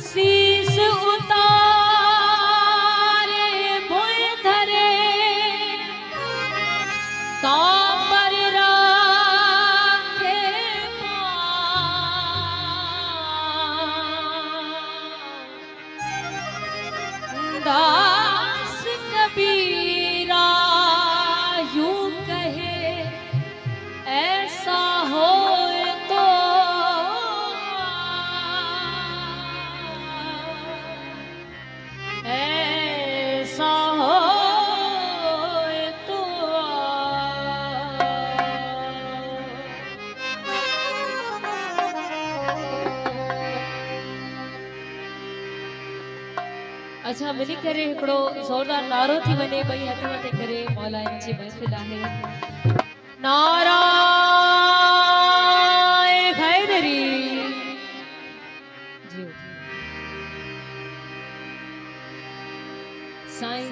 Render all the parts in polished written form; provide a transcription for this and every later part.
शीश उतारे भुज धरे कांबर राखे पाँव। दास कबीरा यूं कहे ऐसा हो तो ऐसा हो तो अच्छा मिली करे हिकिड़ो ज़ोरदार नारो थी वञे ॿई हथ मथे करे मौलाइन जी महफ़िल आहे नाराए हैदरी जी साईं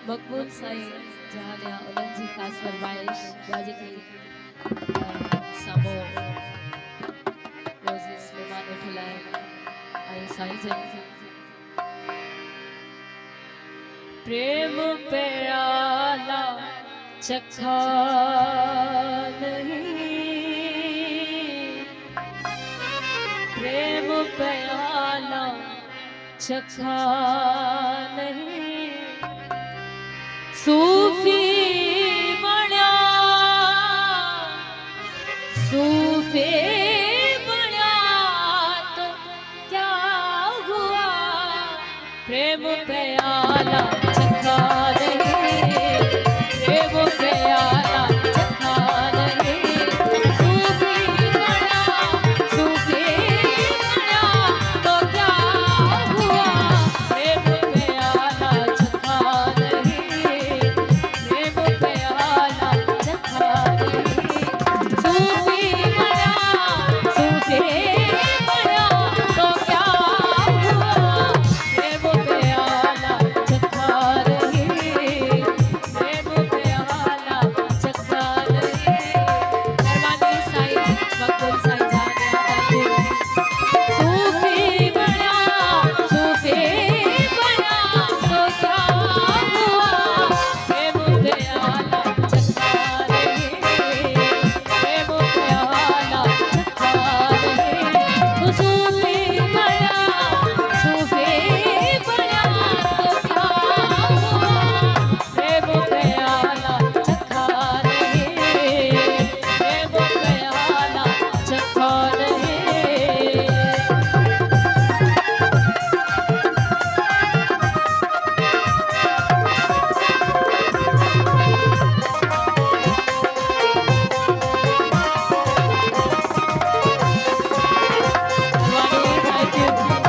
मक़बूल साईं जहां उन्हनि जी ख़ासि फरमाइश ॿिया जेके साम्हूं रोज़िस महिमान वेठल आहिनि ऐं साईं जन प्रेम प्याला चखा नहीं प्रेम प्याला चखा नहीं सूफी बण्या सूफी बण्या तो क्या हुआ प्रेम प्याला चखा नहीं प्रेम प्याला चखा नहीं सूफी बण्या तो क्या हुआ प्रेम प्याला चखा नहीं प्रेम प्याला चखा नहीं सूफी बण्या तो क्या हुआ प्रेम प्याला चखा नहीं प्रेम प्याला चखा नहीं मेहरबानी साईं मक़बूल साईं जानिया सूफी बण्या तो क्या हुआ प्रेम प्याला चखा नहीं प्रेम प्याला चखा नहीं सूफी बण्या तो क्या हुआ प्रेम प्याला चखा नहीं प्रेम प्याला चखा नहीं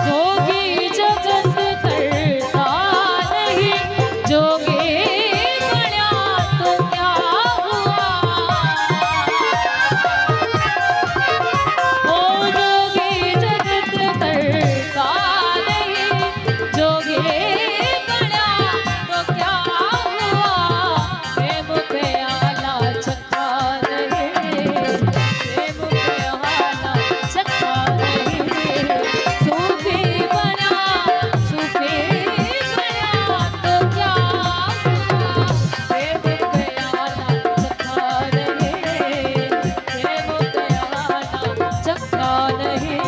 जोगी जगत करता नहीं जोगी बण्या तो क्या हुआ ओ जोगी जगत करता नहीं जोगी बण्या तो क्या हुआ प्रेम प्याला चखा नहीं प्रेम प्याला चखा नहीं सूफी बण्या तो क्या हुआ प्रेम प्याला चखा नहीं प्रेम प्याला चखा नहीं